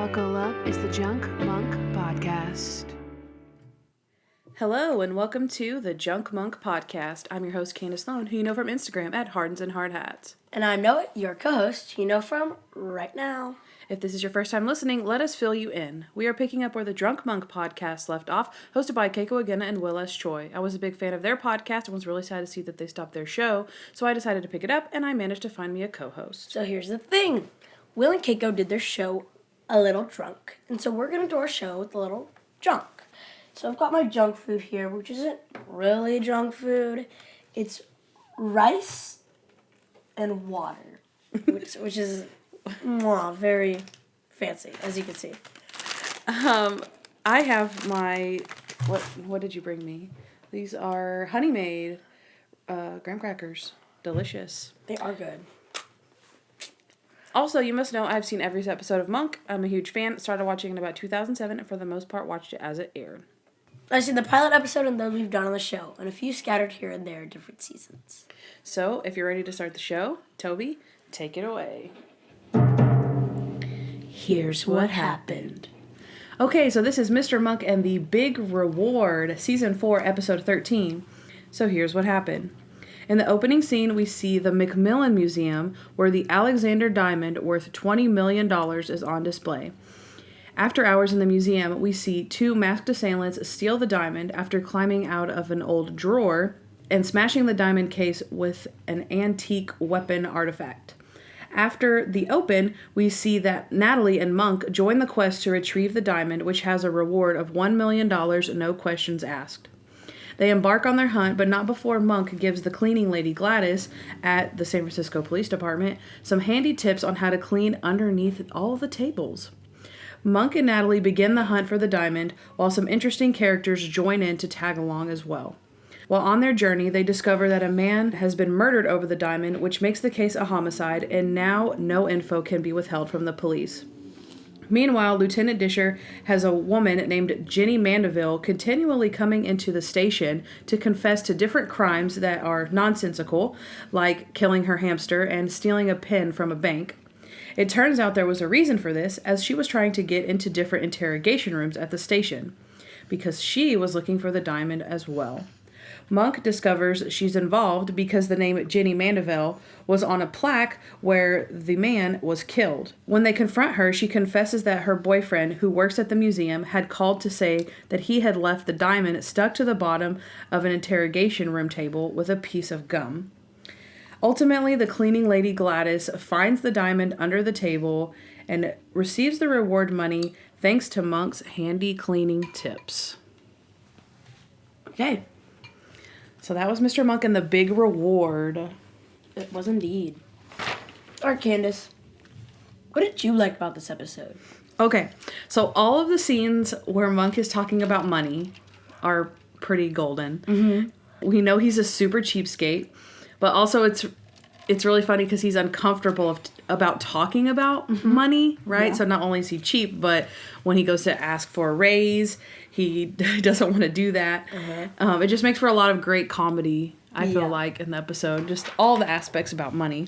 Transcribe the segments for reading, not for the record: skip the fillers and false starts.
Buckle up, it's the Junk Monk Podcast. Hello and welcome to the Junk Monk Podcast. I'm your host, Kandyce and Noah, who you know from Instagram at Hardens and Hard Hats. And I'm Noah, your co-host, who you know from right now. If this is your first time listening, let us fill you in. We are picking up where the Junk Monk Podcast left off, hosted by Keiko Agena and Will S. Choi. I was a big fan of their podcast and was really sad to see that they stopped their show, so I decided to pick it up and I managed to find me a co-host. So here's the thing. Will and Keiko did their show a little drunk, and so we're going to do our show with a little junk. So I've got my junk food here, which isn't really junk food. It's rice and water, which is very fancy, as you can see. I have my, what did you bring me? These are Honey Maid graham crackers. Delicious. They are good. Also, you must know I've seen every episode of Monk. I'm a huge fan. Started watching in about 2007 and for the most part watched it as it aired. I've seen the pilot episode and those we've done on the show, and a few scattered here and there in different seasons. So, if you're ready to start the show, Toby, take it away. Here's what happened. Okay, so this is Mr. Monk and the Big Reward, Season 4, Episode 13. So here's what happened. In the opening scene, we see the Macmillan Museum, where the Alexander Diamond, worth $20 million, is on display. After hours in the museum, we see two masked assailants steal the diamond after climbing out of an old drawer and smashing the diamond case with an antique weapon artifact. After the open, we see that Natalie and Monk join the quest to retrieve the diamond, which has a reward of $1 million, no questions asked. They embark on their hunt, but not before Monk gives the cleaning lady Gladys at the San Francisco Police Department some handy tips on how to clean underneath all the tables. Monk and Natalie begin the hunt for the diamond, while some interesting characters join in to tag along as well. While on their journey, they discover that a man has been murdered over the diamond, which makes the case a homicide, and now no info can be withheld from the police. Meanwhile, Lieutenant Disher has a woman named Jenny Mandeville continually coming into the station to confess to different crimes that are nonsensical, like killing her hamster and stealing a pen from a bank. It turns out there was a reason for this, as she was trying to get into different interrogation rooms at the station, because she was looking for the diamond as well. Monk discovers she's involved because the name Jenny Mandeville was on a plaque where the man was killed. When they confront her, she confesses that her boyfriend, who works at the museum, had called to say that he had left the diamond stuck to the bottom of an interrogation room table with a piece of gum. Ultimately, the cleaning lady Gladys finds the diamond under the table and receives the reward money thanks to Monk's handy cleaning tips. Okay. So that was Mr. Monk and the Big Reward. It was indeed. All right, Candace. What did you like about this episode? Okay, so all of the scenes where Monk is talking about money are pretty golden. Mm-hmm. We know he's a super cheapskate, but also it's really funny because he's uncomfortable about talking about money, right? Yeah. So not only is he cheap, but when he goes to ask for a raise, he doesn't want to do that. It just makes for a lot of great comedy, I feel like, in the episode. Just all the aspects about money.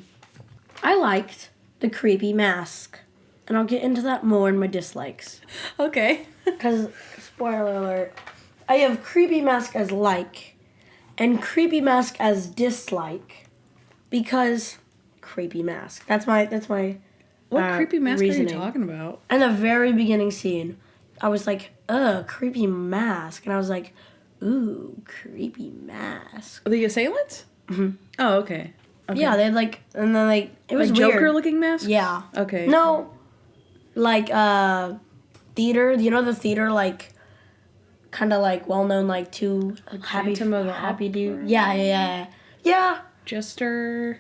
I liked the creepy mask, and I'll get into that more in my dislikes. Okay. Because, spoiler alert, I have creepy mask as like, and creepy mask as dislike, because creepy mask. That's my What creepy mask reasoning. are you talking about? In the very beginning scene, I was like, creepy mask. And I was like, ooh, creepy mask. The assailants? Mm-hmm. Oh, okay. Yeah, they had and then it was like weird. Joker-looking mask? Yeah. Okay. No, theater, you know the theater, kind of well-known, two happy dude. Yeah. Jester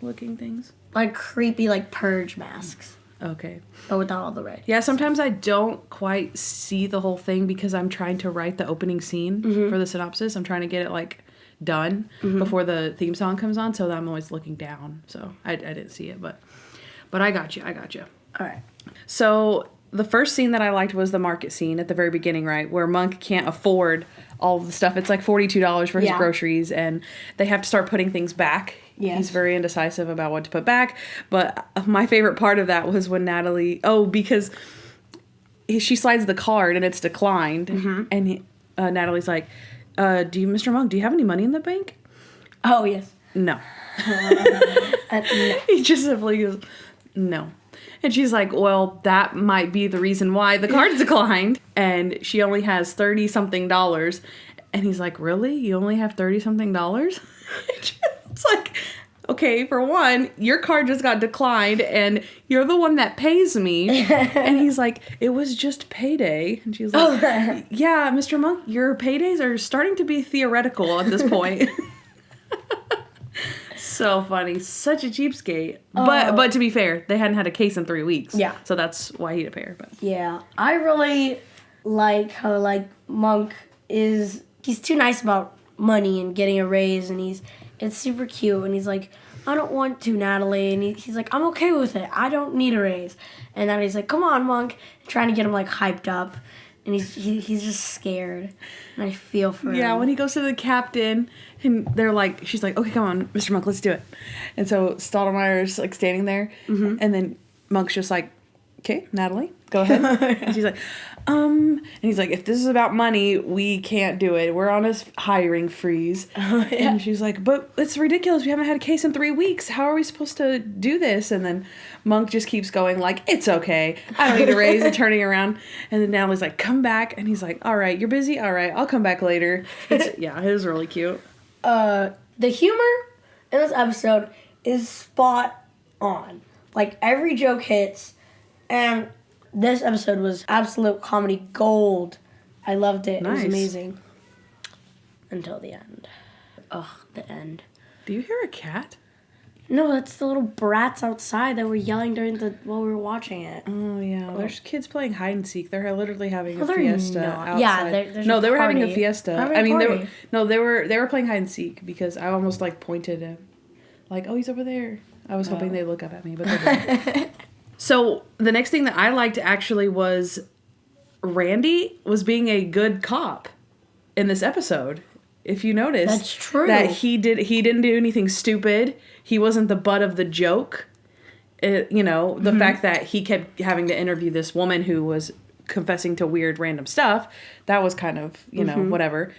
looking things. Creepy, purge masks. Okay. But without all the red. Yeah, sometimes I don't quite see the whole thing because I'm trying to write the opening scene for the synopsis. I'm trying to get it, done before the theme song comes on, so I'm always looking down. So I didn't see it, but I got you. All right. So the first scene that I liked was the market scene at the very beginning, right? Where Monk can't afford all the stuff. It's $42 for his groceries, and they have to start putting things back. Yes. He's very indecisive about what to put back. But my favorite part of that was when Natalie... Oh, because she slides the card and it's declined. And Natalie's like, Mr. Monk, do you have any money in the bank? Oh, yes. No. No. He just simply goes, no. And she's like, well, that might be the reason why the card's declined. And she only has $30-something. And he's like, really? You only have $30-something? It's like, okay, for one, your card just got declined and you're the one that pays me. And he's like, it was just payday. And she's like, yeah, Mr. Monk, your paydays are starting to be theoretical at this point. So funny. Such a cheapskate. But to be fair, they hadn't had a case in 3 weeks. Yeah. So that's why he didn't pay her. But. Yeah. I really like how, like, Monk is... He's too nice about money and getting a raise, and it's super cute. And he's like, I don't want to, Natalie. And he's like, I'm okay with it. I don't need a raise. And Natalie's like, come on, Monk. Trying to get him, like, hyped up. And he's just scared. And I feel for him. Yeah, when he goes to the captain, and she's like, okay, come on, Mr. Monk, let's do it. And so Stottlemeyer's, like, standing there. And then Monk's just like, okay, Natalie, go ahead. And she's like, and he's like, if this is about money, we can't do it. We're on a hiring freeze. And she's like, but it's ridiculous. We haven't had a case in 3 weeks. How are we supposed to do this? And then Monk just keeps going like, it's okay. I don't need a raise. And turning around. And then Natalie's like, come back. And he's like, all right, you're busy? All right, I'll come back later. It was really cute. The humor in this episode is spot on. Like, every joke hits. And this episode was absolute comedy gold. I loved it. Nice. It was amazing. Until the end. Ugh, the end. Do you hear a cat? No, that's the little brats outside that were yelling while we were watching it. Oh, yeah. There's kids playing hide and seek. They're literally having a they're fiesta not. outside. Yeah, they were having a party. fiesta. They were playing hide and seek because I almost like pointed at, like, oh, he's over there. I was hoping they'd look up at me, but they didn't. So the next thing that I liked actually was Randy was being a good cop in this episode. If you notice, that's true. That he didn't do anything stupid. He wasn't the butt of the joke. The fact that he kept having to interview this woman who was confessing to weird random stuff, that was kind of, whatever.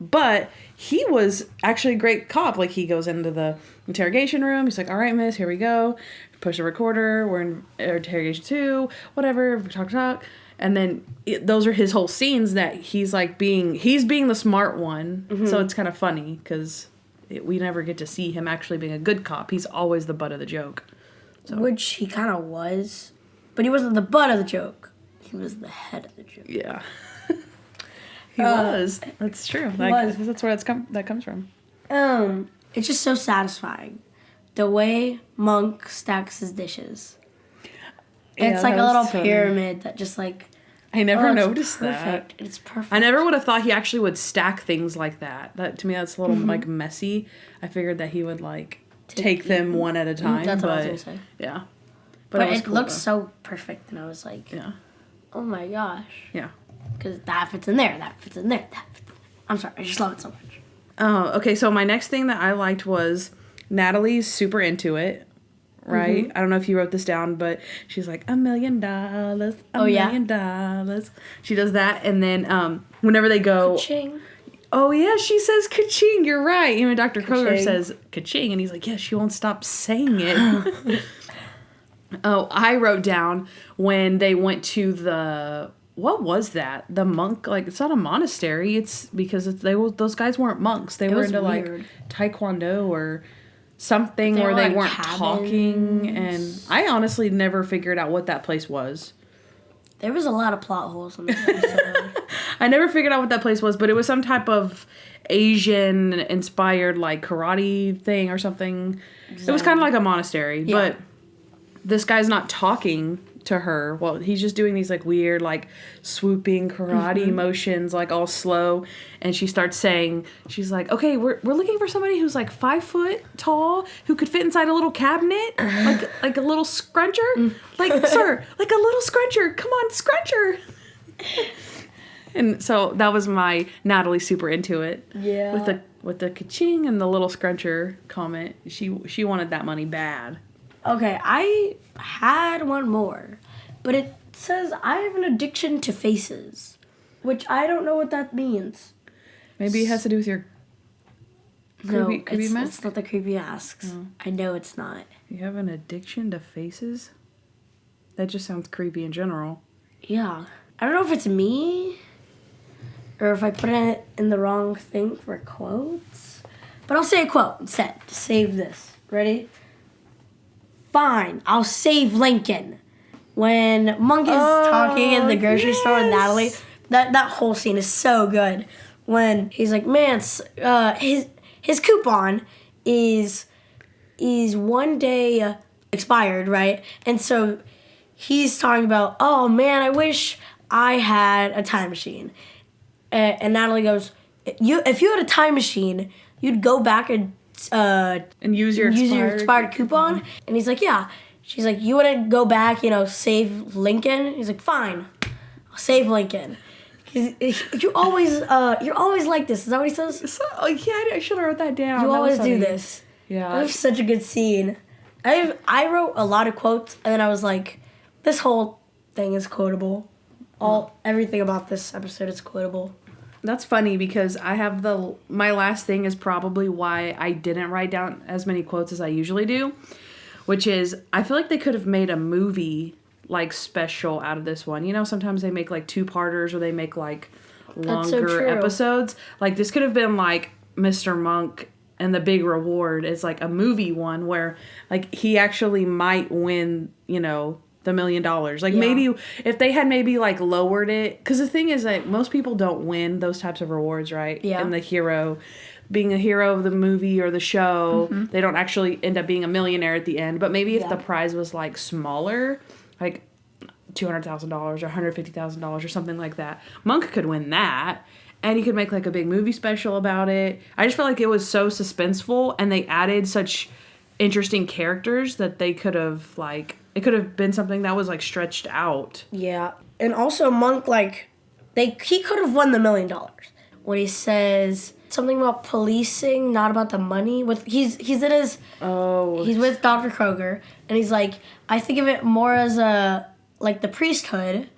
But he was actually a great cop. Like, he goes into the interrogation room. He's like, all right, miss, here we go. Push the recorder. We're in interrogation 2. Whatever. Talk. And then those are his whole scenes that he's like he's being the smart one. So it's kind of funny because we never get to see him actually being a good cop. He's always the butt of the joke. So. Which he kind of was. But he wasn't the butt of the joke. He was the head of the joke. Yeah. He was. That's true. That's where that comes from. It's just so satisfying. The way Monk stacks his dishes. It's like a little pyramid that just like... I never noticed perfect. that. It's perfect. I never would have thought he actually would stack things like that. That, to me, that's a little, like, messy. I figured that he would, like, take them one at a time. That's what I was going to say. Yeah. But it, it looks so perfect, and I was like, oh my gosh. Yeah. Because that fits in there, that fits in there, that fits in there. I'm sorry, I just love it so much. Oh, okay, so my next thing that I liked was Natalie's super into it, right? I don't know if you wrote this down, but she's like, $1 million, $1 million. She does that, and then whenever they go... Ka-ching. Oh, yeah, she says ka-ching, you're right. Even Dr. Kroger says ka-ching, and he's like, yeah, she won't stop saying it. Oh, I wrote down when they went to the... What was that? The monk, like, it's not a monastery. It's because those guys weren't monks. They were into, weird. Like, taekwondo or something where they weren't talking. And I honestly never figured out what that place was. There was a lot of plot holes in this episode. I never figured out what that place was, but it was some type of Asian-inspired, like, karate thing or something. It was kind of like a monastery, but this guy's not talking to her. Well, he's just doing these like weird like swooping karate motions, like all slow, and she starts saying, she's like, okay, we're looking for somebody who's like 5 foot tall who could fit inside a little cabinet, like a little scruncher, like sir, like a little scruncher, come on, scruncher. And so that was my Natalie super into it. Yeah. With the ka-ching and the little scruncher comment. She wanted that money bad. Okay, I had one more, but it's says, I have an addiction to faces, which I don't know what that means. Maybe it has to do with your creepy mask? It's not the creepy masks. Oh. I know it's not. You have an addiction to faces? That just sounds creepy in general. Yeah. I don't know if it's me or if I put it in the wrong thing for quotes. But I'll say a quote instead to save this. Ready? Fine, I'll save Lincoln. When Monk is talking in the grocery store with Natalie, that whole scene is so good. When he's like, man, his coupon is 1 day expired, right? And so he's talking about, oh man, I wish I had a time machine. And Natalie goes, if you had a time machine, you'd go back and use your expired coupon? Mm-hmm. And he's like, yeah. She's like, you wouldn't go back, save Lincoln? He's like, fine, I'll save Lincoln. You're always like this. Is that what he says? I should have wrote that down. You always do this. Yeah. That was such a good scene. I wrote a lot of quotes, and then I was like, this whole thing is quotable. Everything about this episode is quotable. That's funny because I have my last thing is probably why I didn't write down as many quotes as I usually do, which is I feel like they could have made a movie like special out of this one. Sometimes they make like 2-parters or they make like longer episodes. Like this could have been like Mr. Monk and the Big Reward is like a movie one where like he actually might win, the $1 million. Like maybe if they had maybe like lowered it, because the thing is that most people don't win those types of rewards, right? Yeah. And the hero being a hero of the movie or the show, they don't actually end up being a millionaire at the end. But maybe if the prize was like smaller, like $200,000 or $150,000 or something like that, Monk could win that. And he could make like a big movie special about it. I just felt like it was so suspenseful and they added such interesting characters that they could have like, it could have been something that was like stretched out. Yeah. And also Monk, he could have won the $1 million. When he says something about policing, not about the money. He's with Dr. Kroger, and he's like, I think of it more as like the priesthood,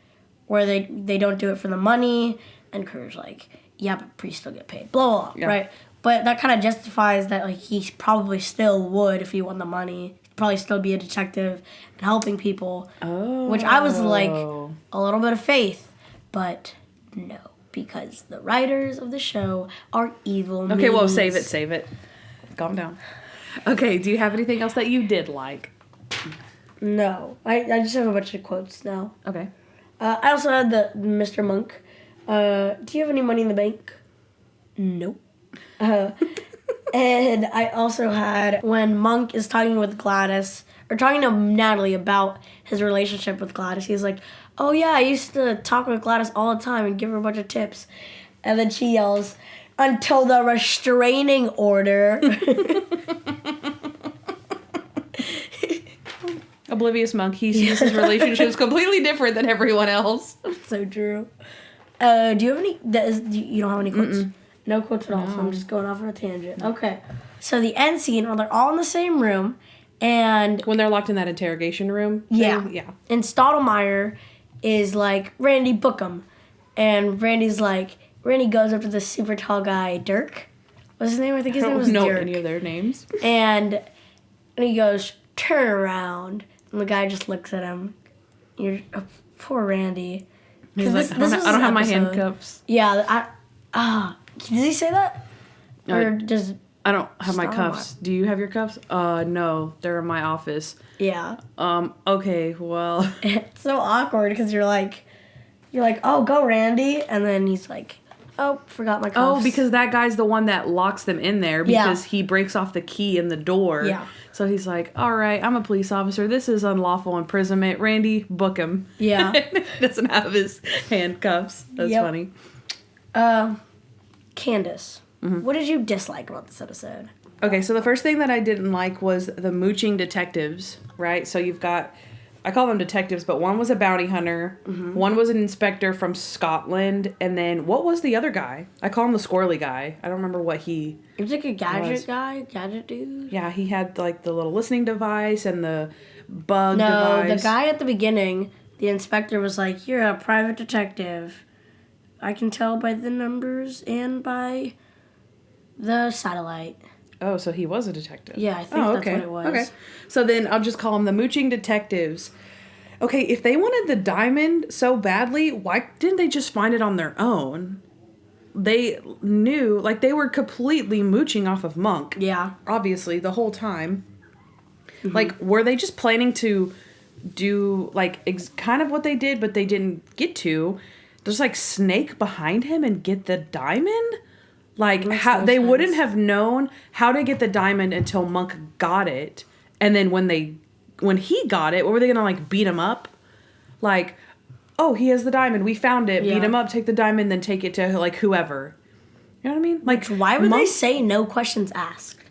where they don't do it for the money, and Kroger's like, yeah, but priests still get paid, blah, blah, blah, right? But that kind of justifies that like he probably still would if he won the money. He'd probably still be a detective and helping people, which I was like, a little bit of faith, but no. Because the writers of the show are evil. Okay, well, save it. Calm down. Okay, do you have anything else that you did like? No. I just have a bunch of quotes now. Okay. I also had the Mr. Monk. Do you have any money in the bank? Nope. And I also had when Monk is talking with Gladys, or talking to Natalie about his relationship with Gladys, he's like, oh yeah, I used to talk with Gladys all the time and give her a bunch of tips. And then she yells, until the restraining order. Oblivious Monk, he sees his relationships completely different than everyone else. So true. Do you have any, you don't have any quotes? Mm-mm. No quotes at all, so I'm just going off on a tangent. Okay. So the end scene where they're all in the same room, and when they're locked in that interrogation room? Yeah. Thing? Yeah. And Stottlemyre is like, Randy, book him. And Randy goes up to the super tall guy, Dirk. What's his name? I think his name was Dirk. I don't know any of their names. And he goes, turn around. And the guy just looks at him. Poor Randy. He's like, I don't have my handcuffs. Yeah. Does he say that? Or does... I don't have my cuffs. Do you have your cuffs? No, they're in my office. Yeah. Okay, well. It's so awkward because you're like, oh, go Randy. And then he's like, oh, forgot my cuffs. Oh, because that guy's the one that locks them in there because he breaks off the key in the door. Yeah. So he's like, all right, I'm a police officer. This is unlawful imprisonment. Randy, book him. Yeah. Doesn't have his handcuffs. That's funny. Kandyce. Mm-hmm. What did you dislike about this episode? Okay, so the first thing that I didn't like was the mooching detectives, right? So you've got, I call them detectives, but one was a bounty hunter, one was an inspector from Scotland, and then what was the other guy? I call him the squirrely guy. I don't remember what he was like a gadget dude? Yeah, he had like the little listening device and the bug device. No, the guy at the beginning the inspector was like, "You're a private detective. I can tell by the numbers and by the satellite." Oh, so he was a detective. Yeah, I think that's what it was. Okay. So then I'll just call them the mooching detectives. Okay, if they wanted the diamond so badly, why didn't they just find it on their own? They knew, like, they were completely mooching off of Monk. Yeah. Obviously, the whole time. Like, were they just planning to do, like, kind of what they did, but they didn't get to? Just, like, snake behind him and get the diamond? Like, how they wouldn't have known how to get the diamond until Monk got it. And then when he got it, what were they gonna, like, beat him up? Like, oh, he has the diamond, we found it, beat him up, take the diamond, then take it to, like, whoever. You know what I mean? Like, why would they say no questions asked?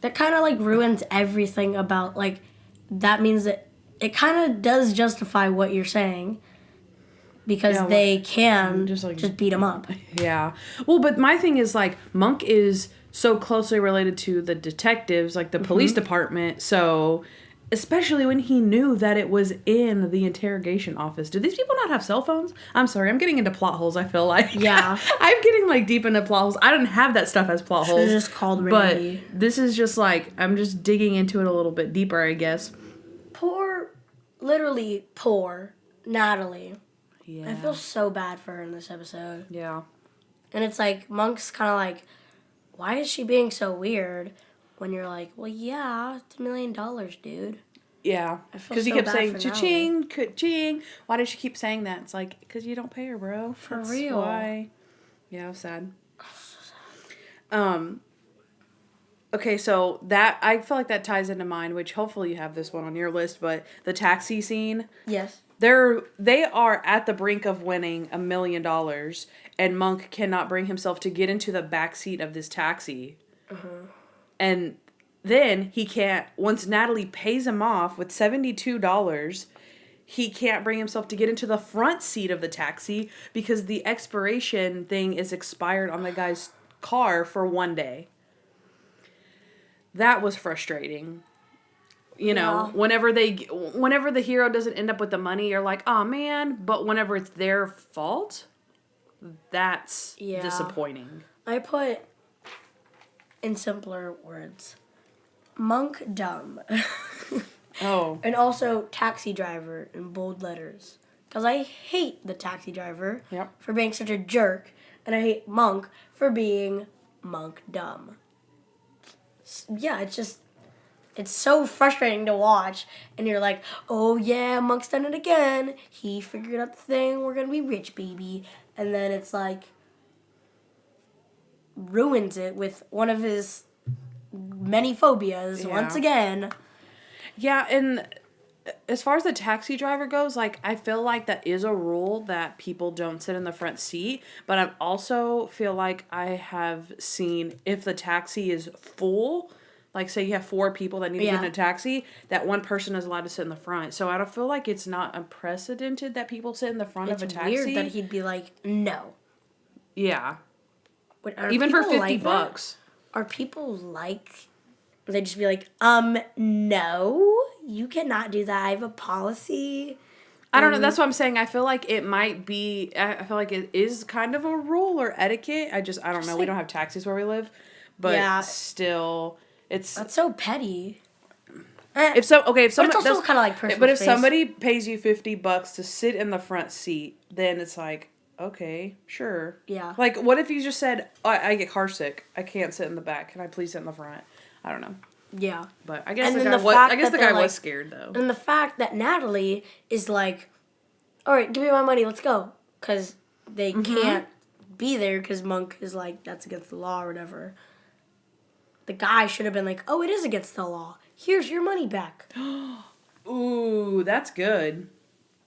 That kind of, like, ruins everything about, like, that means that it kind of does justify what you're saying. Because they can just beat him up. Yeah. Well, but my thing is, like, Monk is so closely related to the detectives, like the police department, so especially when he knew that it was in the interrogation office. Do these people not have cell phones? I'm sorry, I'm getting into plot holes, I feel like. Yeah. I'm getting, like, deep into plot holes. I didn't have that stuff as plot holes. Just called Randy. But this is just, like, I'm just digging into it a little bit deeper, I guess. Literally poor Natalie. Yeah. I feel so bad for her in this episode. Yeah. And it's like, Monk's kind of like, why is she being so weird? When you're like, well, yeah, it's $1 million, dude. Yeah. Because he kept saying, cha-ching, cha-ching. Why does she keep saying that? It's like, because you don't pay her, bro. For That's real. Why. Yeah, it was sad. Okay, so that, I feel like that ties into mine, which hopefully you have this one on your list, but the taxi scene. Yes. They are at the brink of winning $1 million, and Monk cannot bring himself to get into the back seat of this taxi. And then he can't, once Natalie pays him off with $72, he can't bring himself to get into the front seat of the taxi because the expiration thing is expired on the guy's car for 1 day. That was frustrating. You know, whenever the hero doesn't end up with the money, you're like, oh man, but whenever it's their fault, that's disappointing. I put, in simpler words, Monk dumb. Oh. And also taxi driver in bold letters. Because I hate the taxi driver for being such a jerk, and I hate Monk for being Monk dumb. Yeah, it's so frustrating to watch, and you're like, oh yeah, Monk's done it again. He figured out the thing, we're gonna be rich, baby. And then it's like, ruins it with one of his many phobias once again. Yeah, and as far as the taxi driver goes, like, I feel like that is a rule that people don't sit in the front seat, but I also feel like I have seen if the taxi is full, like, say you have 4 people that need to get in a taxi, that one person is allowed to sit in the front. So I don't feel like it's not unprecedented that people sit in the front of a taxi. It's weird that he'd be like, no. Yeah. But even for $50. Are people like, they'd just be like, no, you cannot do that. I have a policy. I don't know. That's what I'm saying. I feel like it might be, I feel like it is kind of a rule or etiquette. I don't know. We don't have taxis where we live. But still, that's so petty. If somebody, it's also kind of like personal but if space. somebody pays you $50 to sit in the front seat, then it's like, okay, sure. Yeah. Like, what if you just said, I get car sick, I can't sit in the back, can I please sit in the front? I don't know. Yeah. But I guess and the guy was scared though. And the fact that Natalie is like, all right, give me my money, let's go, because they can't be there because Monk is like, that's against the law or whatever. The guy should have been like, oh, it is against the law. Here's your money back. Ooh, that's good.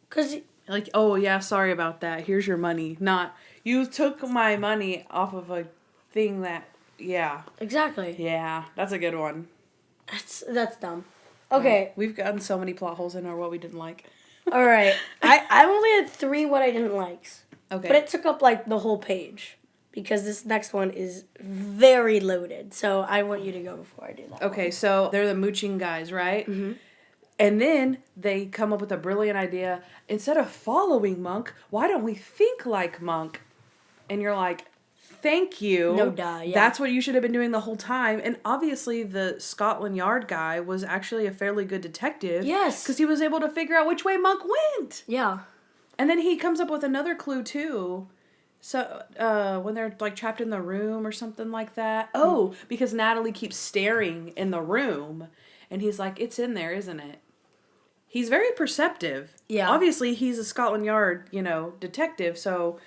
Because, like, oh, yeah, sorry about that. Here's your money. Not, you took my money off of a thing that, yeah. Exactly. Yeah, that's a good one. That's dumb. Okay. We've gotten so many plot holes in our what we didn't like. All right. I only had 3 what I didn't likes. Okay. But it took up, like, the whole page. Because this next one is very loaded. So I want you to go before I do that. Okay, so they're the mooching guys, right? Mm-hmm. And then they come up with a brilliant idea. Instead of following Monk, why don't we think like Monk? And you're like, thank you. No duh, yeah. That's what you should have been doing the whole time. And obviously the Scotland Yard guy was actually a fairly good detective. Yes. Because he was able to figure out which way Monk went. Yeah. And then he comes up with another clue too. So, when they're like trapped in the room or something like that. Oh, because Natalie keeps staring in the room. And he's like, it's in there, isn't it? He's very perceptive. Yeah. Obviously, he's a Scotland Yard, detective. So,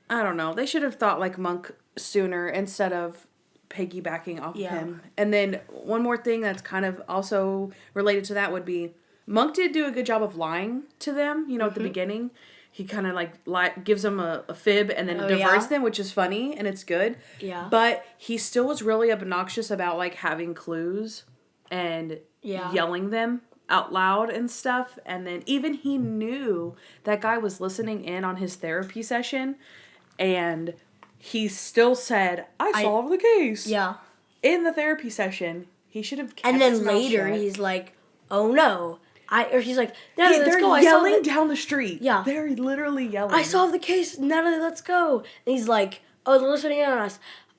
I don't know. They should have thought like Monk sooner instead of piggybacking off of him. And then one more thing that's kind of also related to that would be Monk did do a good job of lying to them, at the beginning. He kind of gives them a fib and then diverts them, which is funny and it's good. Yeah. But he still was really obnoxious about like having clues and yelling them out loud and stuff. And then even he knew that guy was listening in on his therapy session and he still said, I solved the case. Yeah. In the therapy session. He should have kept And then his mouth later shut. He's like, oh no. Or he's like, Natalie, let's they're go. yelling down the street. Yeah. They're literally yelling. I solved the case. Natalie, let's go. And he's like, oh, they're listening in on us.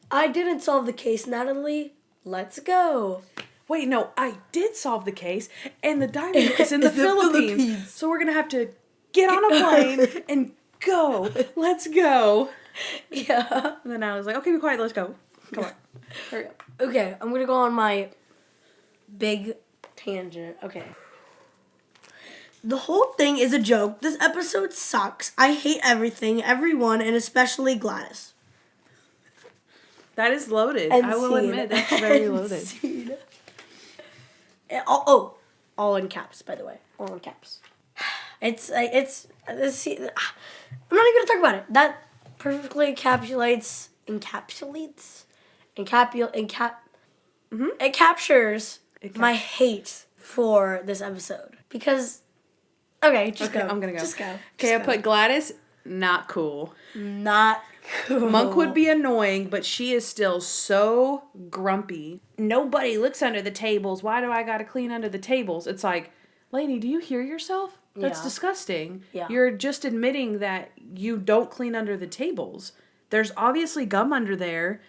I didn't solve the case, Natalie. Let's go. Wait, no, I did solve the case, and the diamond is in the Philippines. So we're going to have to get on a plane and go. Let's go. Yeah. And then I was like, okay, be quiet, let's go. Come on. Hurry up. Okay, I'm going to go on my big tangent. Okay. The whole thing is a joke. This episode sucks. I hate everything, everyone, and especially Gladys. That is loaded. And I will admit, that's very loaded. All in caps, by the way. All in caps. I'm not even going to talk about it. That perfectly encapsulates, it captures my hate for this episode. Because, okay, just go. I'm going to go. Just go. Okay, I put Gladys, not cool. Not cool. Monk would be annoying, but she is still so grumpy. Nobody looks under the tables. Why do I gotta clean under the tables? It's like, lady, do you hear yourself? That's disgusting. Yeah. You're just admitting that you don't clean under the tables. There's obviously gum under there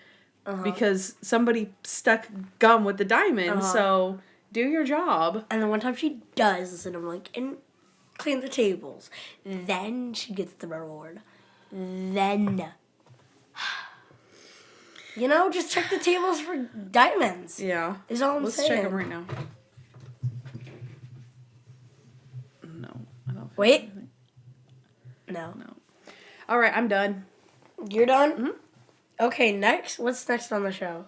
because somebody stuck gum with the diamond, so do your job. And then one time she does, and I'm like, and clean the tables. Then she gets the reward. Then. Just check the tables for diamonds. Yeah. Is all I'm saying. Let's check them right now. No, I don't. Wait. No. All right, I'm done. You're done? Mm-hmm. Okay, next. What's next on the show?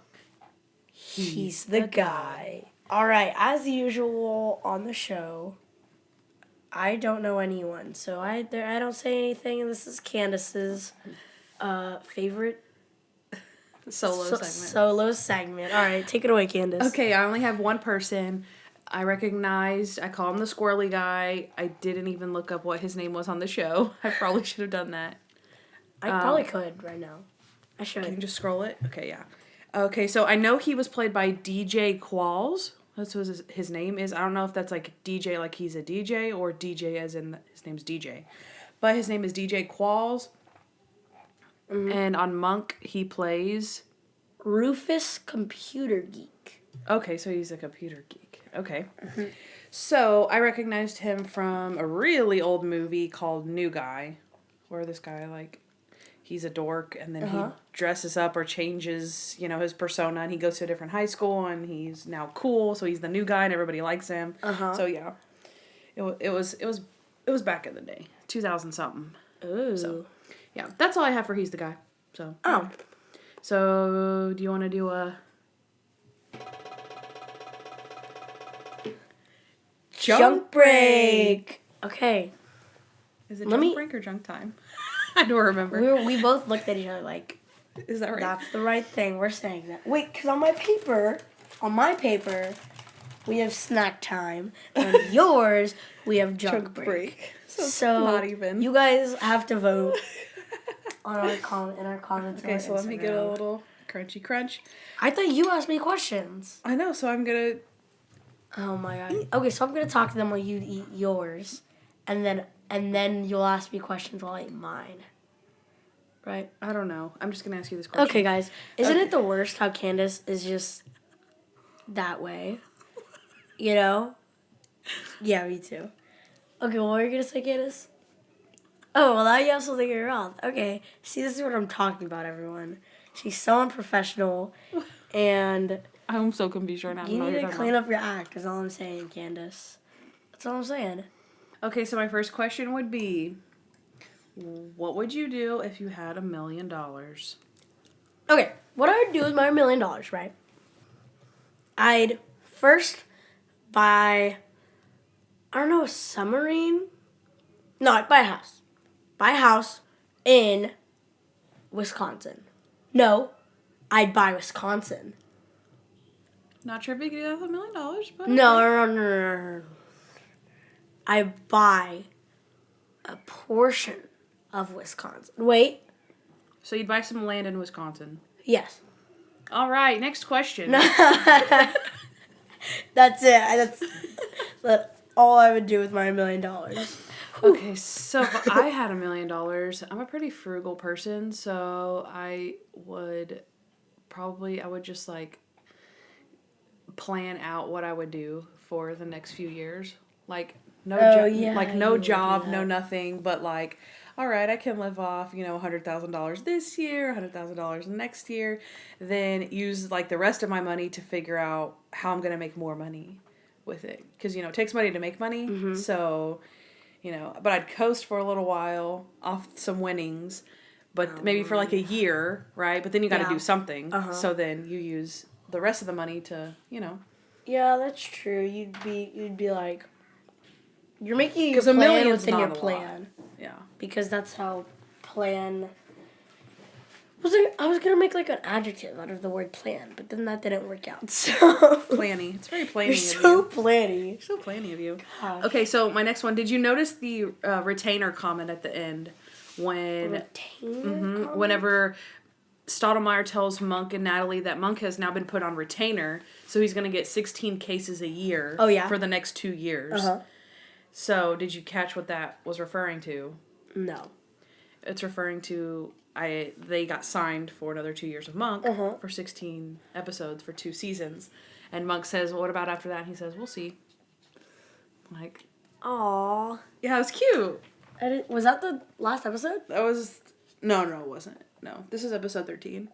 He's the guy. All right, as usual on the show, I don't know anyone, so I don't say anything. This is Kandyce's favorite solo segment. All right, take it away, Kandyce. Okay, I only have one person. I call him the squirrely guy. I didn't even look up what his name was on the show. I probably should have done that. I probably could right now. I should. Can you just scroll it? Okay, yeah. Okay, so I know he was played by DJ Qualls. That's what his name is. I don't know if that's like DJ like he's a DJ or DJ as in his name's DJ. But his name is DJ Qualls. Mm-hmm. And on Monk, he plays Rufus Computer Geek. Okay, so he's a computer geek. Okay. Mm-hmm. So I recognized him from a really old movie called New Guy, where this guy, he's a dork, and then he dresses up or changes, his persona, and he goes to a different high school, and he's now cool, so he's the new guy, and everybody likes him. So yeah, it was back in the day, 2000 something. Ooh. So yeah, that's all I have for He's the Guy. So So do you want to do a junk break? Okay. Is it junk break or junk time? I don't remember. We both looked at each other like, is that right? That's the right thing. We're saying that. Wait, because on my paper, we have snack time. And on yours, we have junk break. So not even. You guys have to vote in our comments. Okay, so let me get a little crunchy crunch. I thought you asked me questions. I know, so I'm gonna Oh my god. Okay, so I'm gonna talk to them while you eat yours, and then you'll ask me questions while I eat mine. Right? I don't know. I'm just gonna ask you this question. Okay, guys. Isn't it the worst how Kandyce is just that way? You know? Yeah, me too. Okay, what were you gonna say, Kandyce? Oh, well, now you have something in your mouth. Okay. See, this is what I'm talking about, everyone. She's so unprofessional, and I'm so confused right now. you need to clean up your act, is all I'm saying, Kandyce. That's all I'm saying. Okay, so my first question would be, what would you do if you had $1 million? Okay, what I would do with my $1 million, right? I'd first buy, I don't know, a submarine? No, I'd buy a house. Buy a house in Wisconsin. No, I'd buy Wisconsin. Not sure if you could have $1 million, but No. I buy a portion of Wisconsin. Wait. So you'd buy some land in Wisconsin. Yes. All right, next question. That's it. That's all I would do with my $1 million. Okay, so if I had $1 million, I'm a pretty frugal person, so I would just like plan out what I would do for the next few years. Like no job, no nothing, but like, all right, I can live off, $100,000 this year, $100,000 next year, then use like the rest of my money to figure out how I'm going to make more money with it. Because, it takes money to make money. Mm-hmm. So, but I'd coast for a little while off some winnings, but maybe for like a year, right? But then you got to do something. Uh-huh. So then you use the rest of the money to, Yeah, that's true. You'd be like, you're making your plan within your plan. Yeah. Because that's how plan... I was going to make like an adjective out of the word plan, but then that didn't work out, so... Planny. It's very planny of you. You're so planny. So planny of you. Gosh. Okay, so my next one. Did you notice the retainer comment at the end? Whenever Stottlemyre tells Monk and Natalie that Monk has now been put on retainer, so he's going to get 16 cases a year for the next 2 years. Uh-huh. So, did you catch what that was referring to? No. It's referring to they got signed for another 2 years of Monk for 16 episodes for 2 seasons. And Monk says, well, what about after that? And he says, we'll see. Like, aww. Yeah, it was cute. Was that the last episode? That was... No, it wasn't. No, this is episode 13.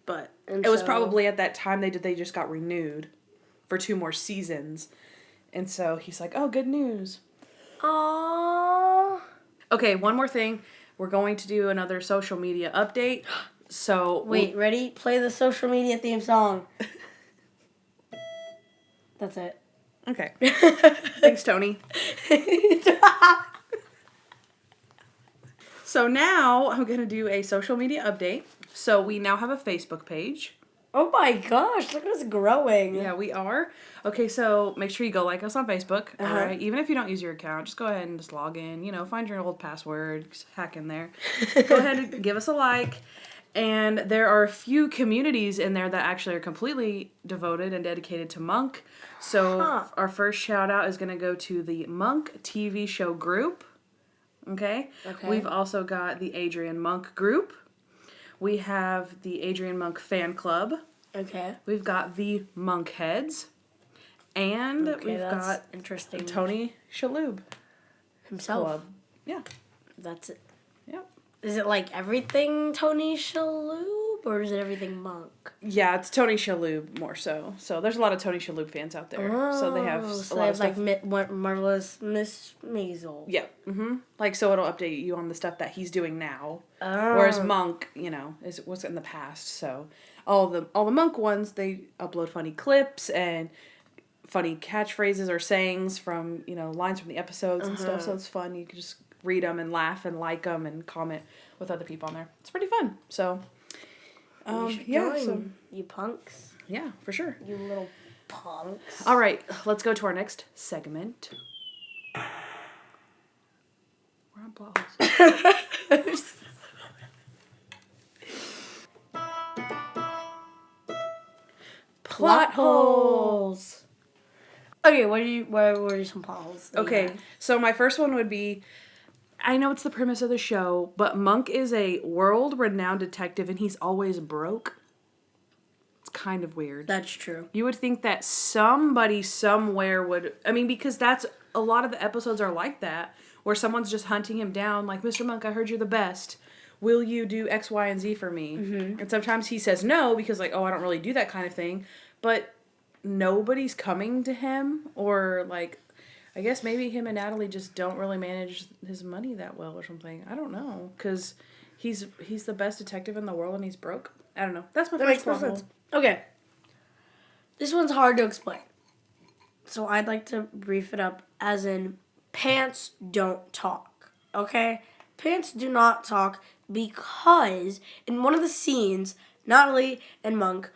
But it was probably at that time they just got renewed for 2 more seasons. And so he's like, oh, good news. Aww. Okay, one more thing. We're going to do another social media update. So... Wait, ready? Play the social media theme song. That's it. Okay. Thanks, Tony. So now I'm going to do a social media update. So we now have a Facebook page. Oh my gosh, look at us growing. Yeah, we are. Okay, so make sure you go like us on Facebook. Uh-huh. All right, even if you don't use your account, just go ahead and just log in. Find your old password, just hack in there. Go ahead and give us a like. And there are a few communities in there that actually are completely devoted and dedicated to Monk. So our first shout out is going to go to the Monk TV show group. Okay? We've also got the Adrian Monk group. We have the Adrian Monk fan club. Okay. We've got the Monk heads. And we've got interesting. Tony Shalhoub himself. Club. Yeah. That's it. Yep. Is it like everything Tony Shalhoub, or is it everything Monk? Yeah, it's Tony Shalhoub more so. So there's a lot of Tony Shalhoub fans out there. So they have a lot of stuff. Like Marvelous Miss Maisel. Yeah. Mm-hmm. Like, so it'll update you on the stuff that he's doing now. Whereas Monk, was in the past. So all the Monk ones, they upload funny clips and funny catchphrases or sayings from, lines from the episodes and stuff. So it's fun. You can just read them and laugh and like them and comment with other people on there. It's pretty fun. So, join, you punks. Yeah, for sure. You little punks. All right, let's go to our next segment. We're on plot holes. Plot holes. Okay, what were some plot holes? Okay, so my first one would be, I know it's the premise of the show, but Monk is a world-renowned detective and he's always broke. It's kind of weird. That's true. You would think that somebody somewhere would, I mean, because that's, a lot of the episodes are like that, where someone's just hunting him down, like, Mr. Monk, I heard you're the best. Will you do X, Y, and Z for me? Mm-hmm. And sometimes he says no, because, like, oh, I don't really do that kind of thing. But nobody's coming to him, or, like, I guess maybe him and Natalie just don't really manage his money that well or something. I don't know, because he's the best detective in the world and he's broke. I don't know. That's my first plot hole. Okay. This one's hard to explain. So I'd like to brief it up as in pants don't talk. Okay? Pants do not talk because in one of the scenes, Natalie and Monk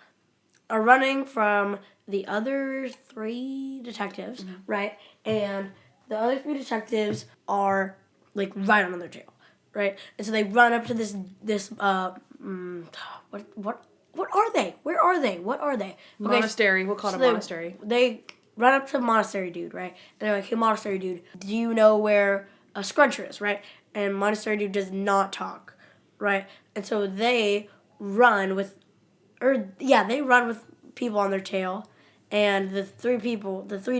are running from the other 3 detectives, right? And the other 3 detectives are like right on their tail, right? And so they run up to this what are they? Where are they? What are they? Okay, Monastery. We'll call it a monastery. They run up to the monastery dude, right? And they're like, hey, monastery dude, do you know where a scruncher is, right? And monastery dude does not talk, right? And so they run with people on their tail. And the 3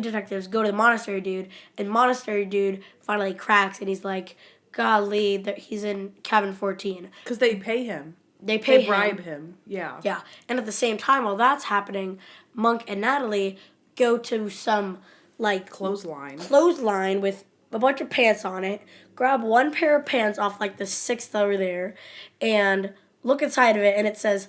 detectives go to the monastery dude. And monastery dude finally cracks and he's like, golly, he's in cabin 14. Because they pay him. They bribe him. Yeah. Yeah. And at the same time, while that's happening, Monk and Natalie go to some, like... Clothesline with a bunch of pants on it, grab one pair of pants off, like, the 6th over there, and look inside of it, and it says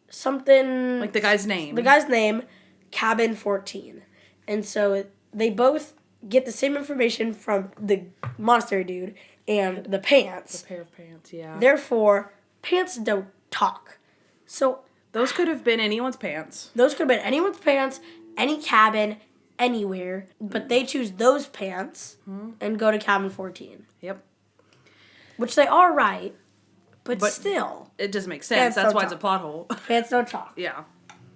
something... Like the guy's name. The guy's name, Cabin 14. And so they both get the same information from the monastery dude and the pants. The pair of pants, yeah. Therefore... pants don't talk. So... those could have been anyone's pants. Those could have been anyone's pants, any cabin, anywhere. But they choose those pants and go to cabin 14. Yep. Which they are right, but still. It doesn't make sense. That's why it's a plot hole. Pants don't talk. Yeah.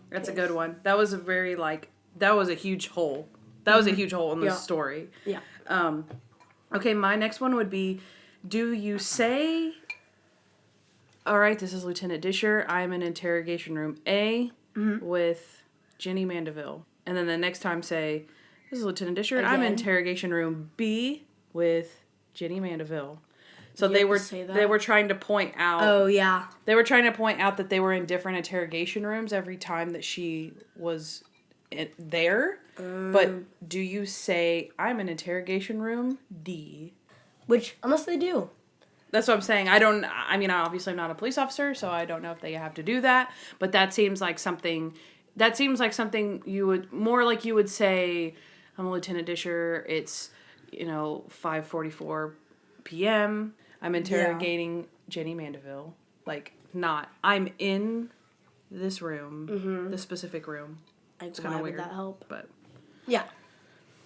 That's a good one. That was a very, that was a huge hole. That was a huge hole in the story. Yeah. Okay, my next one would be, do you say... all right, this is Lieutenant Disher. I'm in interrogation room A with Jenny Mandeville. And then the next time say, this is Lieutenant Disher. Again? I'm in interrogation room B with Jenny Mandeville. So they were trying to point out. Oh, yeah. They were trying to point out that they were in different interrogation rooms every time that she was there. But do you say, I'm in interrogation room D? Which, unless they do. That's what I'm saying. Obviously I'm not a police officer, so I don't know if they have to do that, but that seems like something you would say, I'm a Lieutenant Disher, it's, 5:44 p.m., I'm interrogating Jenny Mandeville. Like, not, I'm in this room, this specific room. It's kind of weird. Would that help? But yeah.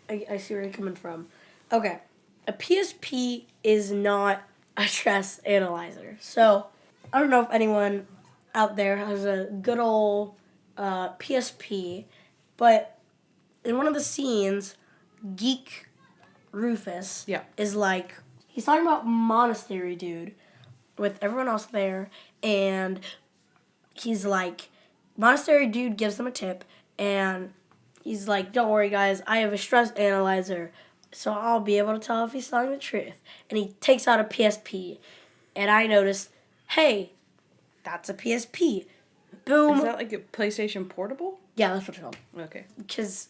I see where you're coming from. Okay. A PSP is not a stress analyzer. So, I don't know if anyone out there has a good old PSP, but in one of the scenes, Geek Rufus is like, he's talking about Monastery Dude with everyone else there, and he's like, Monastery Dude gives them a tip, and he's like, don't worry guys, I have a stress analyzer, so I'll be able to tell if he's telling the truth. And he takes out a PSP. And I noticed, hey, that's a PSP. Boom. Is that like a PlayStation Portable? Yeah, that's what it's called. Okay. Because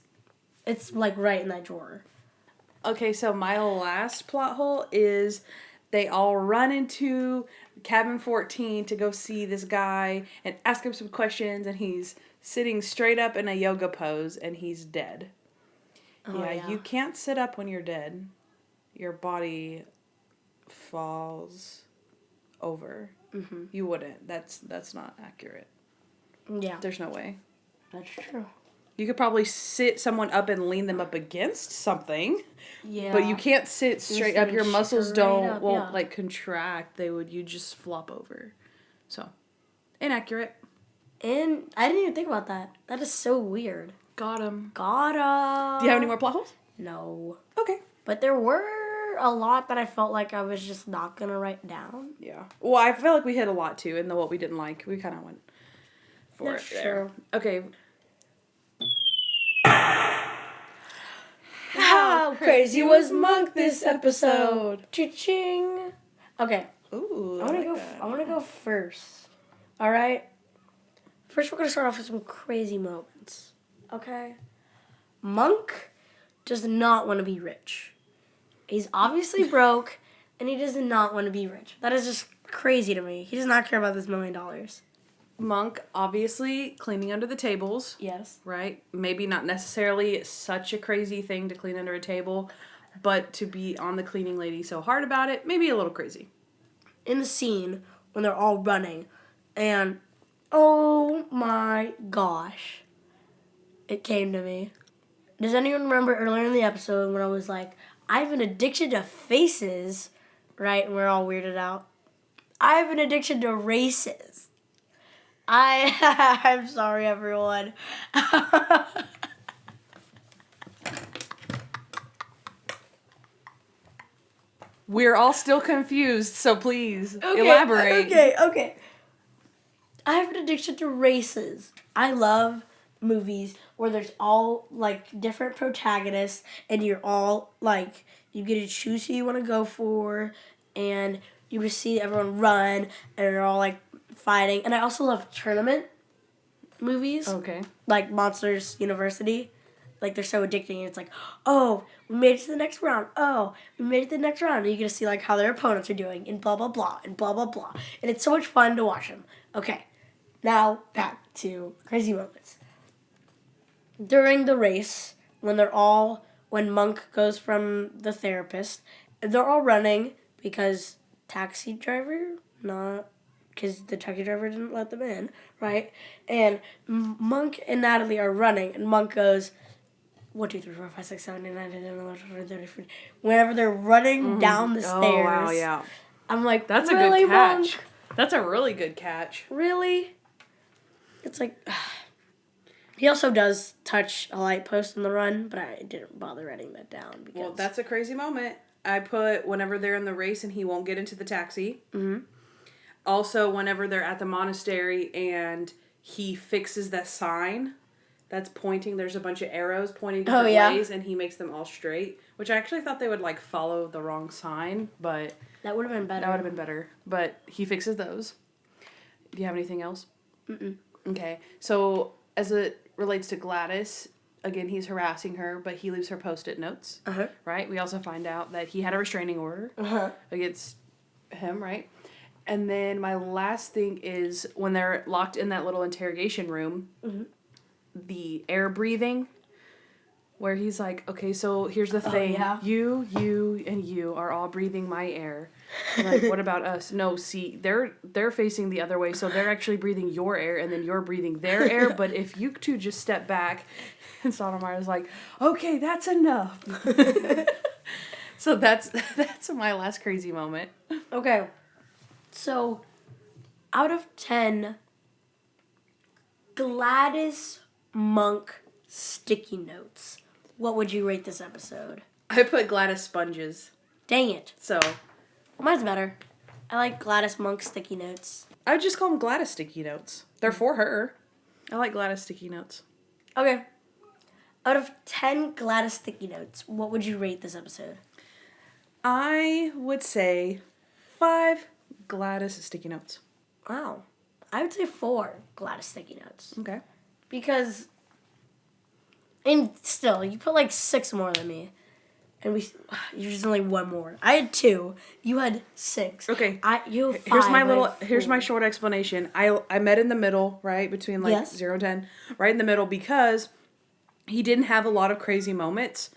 it's like right in that drawer. Okay, so my last plot hole is they all run into cabin 14 to go see this guy and ask him some questions, and he's sitting straight up in a yoga pose and he's dead. Oh, yeah, you can't sit up when you're dead. Your body falls over. Mm-hmm. You wouldn't. That's not accurate. Yeah. There's no way. That's true. You could probably sit someone up and lean them up against something. Yeah. But you can't sit straight up. Your muscles won't contract. You just flop over. So, inaccurate. And I didn't even think about that. That is so weird. Got him. Got him. Do you have any more plot holes? No. Okay. But there were a lot that I felt like I was just not going to write down. Yeah. Well, I felt like we hit a lot, too, and what we didn't like. We kind of went for That's it there. true. Okay. How crazy was Monk this episode? Cha-ching. Okay. Ooh, I want to go first. All right. First, we're gonna start off with some crazy moments. Okay. Monk does not want to be rich. He's obviously broke, and he does not want to be rich. That is just crazy to me. He does not care about this $1 million. Monk, obviously, cleaning under the tables. Yes. Right? Maybe not necessarily such a crazy thing to clean under a table, but to be on the cleaning lady so hard about it, maybe a little crazy. In the scene when they're all running, and oh my gosh, it came to me. Does anyone remember earlier in the episode when I was like, I have an addiction to faces, right? And we're all weirded out. I have an addiction to races. I'm sorry, everyone. We're all still confused, so please elaborate. Okay. I have an addiction to races. I love movies where there's all like different protagonists and you're all like you get to choose who you want to go for and you just see everyone run and they're all like fighting. And I also love tournament movies. Okay. Like Monsters University. Like they're so addicting. It's like, oh, we made it to the next round. Oh, we made it to the next round. And you get to see like how their opponents are doing and blah blah blah and blah blah blah. And it's so much fun to watch them. Okay. Now back to crazy moments. During the race, when Monk goes from the therapist, they're all running because the taxi driver didn't let them in, right? And Monk and Natalie are running, and Monk goes, 1, 2, 3, 4, 5, 6, 7, 8, 9, 10, 11, 12, 13, 14, 15. Whenever they're running down the stairs. Oh, wow, yeah. I'm like, that's really, a good catch. Monk? That's a really good catch. Really? It's like, he also does touch a light post in the run, but I didn't bother writing that down. Because Well, that's a crazy moment. I put whenever they're in the race and he won't get into the taxi. Mm-hmm. Also, whenever they're at the monastery and he fixes the sign that's pointing, there's a bunch of arrows pointing different ways, and he makes them all straight, which I actually thought they would, like, follow the wrong sign, but... That would have been better. That would have been better, but he fixes those. Do you have anything else? Mm-mm. Okay, so as it relates to Gladys, again, he's harassing her, but he leaves her Post-it notes, right? We also find out that he had a restraining order against him, right? And then my last thing is when they're locked in that little interrogation room, the air breathing, where he's like, okay, so here's the thing. You, and you are all breathing my air. Like, what about us? No, see, they're facing the other way, so they're actually breathing your air, and then you're breathing their air, but if you two just step back, and Sotomayor's like, okay, that's enough. So that's my last crazy moment. Okay. So, out of 10, Gladys Monk sticky notes, what would you rate this episode? I put Gladys sponges. Dang it. So. Mine's better. I like Gladys Monk sticky notes. I would just call them Gladys sticky notes. They're for her. I like Gladys sticky notes. Okay. Out of 10 Gladys sticky notes, what would you rate this episode? I would say 5 Gladys sticky notes. Wow. I would say 4 Gladys sticky notes. Okay. Because, and still, you put like 6 more than me. And there's only 1 more. I had 2. You had 6. Okay. You have 5. Here's my short explanation. I met in the middle, right? Between 0 and 10. Right in the middle because he didn't have a lot of crazy moments.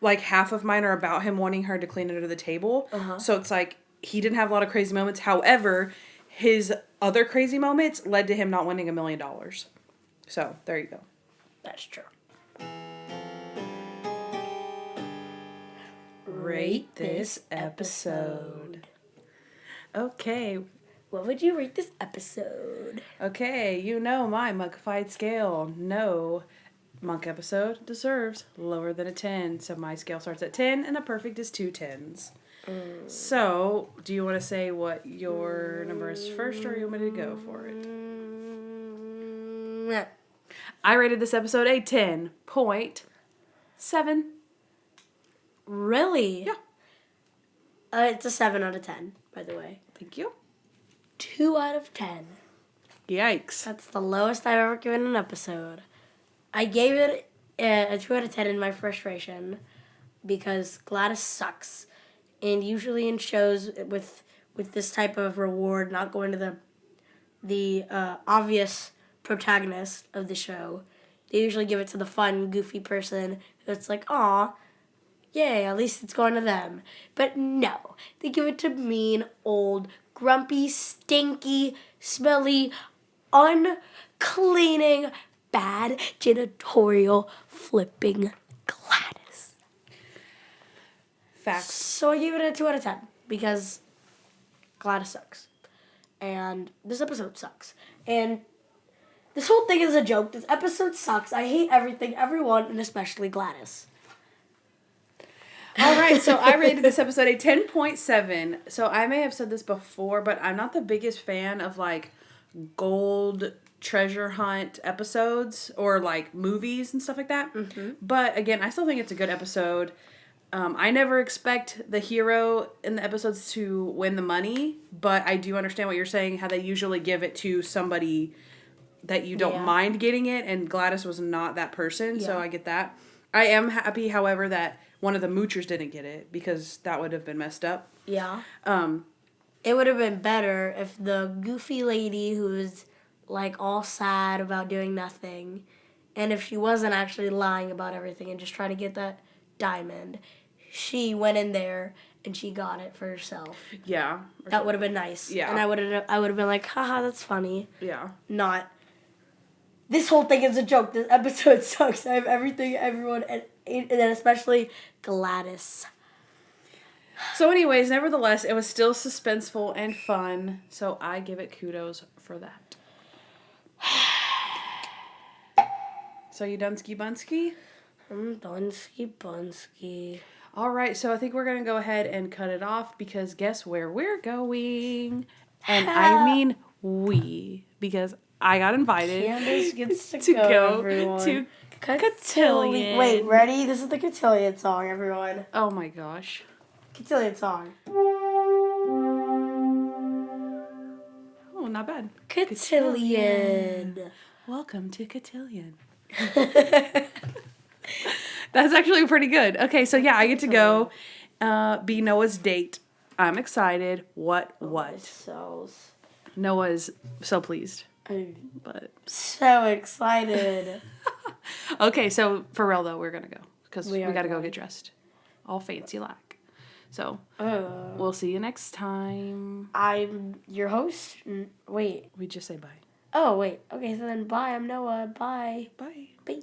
Like half of mine are about him wanting her to clean under the table. So it's like he didn't have a lot of crazy moments. However, his other crazy moments led to him not winning $1 million. So, there you go. That's true. Rate this episode. Okay. What would you rate this episode? Okay, you know my monkified scale. No Monk episode deserves lower than a 10. So my scale starts at 10 and a perfect is 2 10s. So, do you want to say what your number is first, or you want me to go for it? I rated this episode a 10.7. Really? Yeah. It's a 7 out of 10, by the way. Thank you. 2 out of 10. Yikes. That's the lowest I've ever given an episode. I gave it a 2 out of 10 in my frustration because Gladys sucks. And usually in shows with this type of reward, not going to the obvious protagonist of the show, they usually give it to the fun, goofy person that's like, aw, yay, at least it's going to them. But no, they give it to mean, old, grumpy, stinky, smelly, uncleaning, bad, janitorial, flipping Gladys. Facts. So I gave it a 2 out of 10 because Gladys sucks. And this episode sucks. And this whole thing is a joke. This episode sucks. I hate everything, everyone, and especially Gladys. All right, so I rated this episode a 10.7. So I may have said this before, but I'm not the biggest fan of like gold treasure hunt episodes or like movies and stuff like that. Mm-hmm. But again, I still think it's a good episode. I never expect the hero in the episodes to win the money, but I do understand what you're saying, how they usually give it to somebody that you don't mind getting it, and Gladys was not that person, so I get that. I am happy, however, that one of the moochers didn't get it, because that would have been messed up. Yeah. It would have been better if the goofy lady who was like all sad about doing nothing, and if she wasn't actually lying about everything and just trying to get that diamond, she went in there and she got it for herself. Yeah. That would have been nice. Yeah. And I would have been like, haha, that's funny. Yeah. Not, this whole thing is a joke. This episode sucks. I have everything, everyone, and then especially Gladys. So anyways, nevertheless, it was still suspenseful and fun, so I give it kudos for that. So you Dunsky Bunsky? I'm Dunsky Bunsky. All right, so I think we're going to go ahead and cut it off because guess where we're going? And I mean we, because I got invited Kandyce gets to go everyone. To Cotillion. Wait, ready? This is the Cotillion song, everyone. Oh my gosh. Cotillion song. Oh, not bad. Cotillion. Welcome to Cotillion. That's actually pretty good. Okay, so yeah, I get to go be Noah's date. I'm excited. What? Noah's so pleased. But so excited. Okay, so for real though, we're gonna go because we gotta go going. get dressed, all fancy like. So we'll see you next time. I'm your host. Wait. We just say bye. Oh wait. Okay, so then bye. I'm Noah. Bye. Bye. Bye.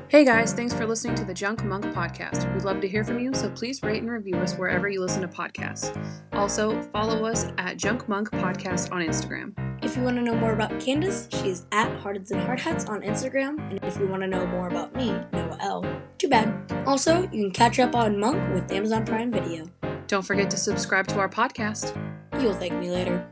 Hey guys, thanks for listening to the Junk Monk Podcast. We'd love to hear from you, so please rate and review us wherever you listen to podcasts. Also, follow us at Junk Monk Podcast on Instagram. If you want to know more about Kandyce, she's at Hearteds and Hardhats on Instagram. And if you want to know more about me, Noah L., too bad. Also, you can catch up on Monk with Amazon Prime Video. Don't forget to subscribe to our podcast. You'll thank me later.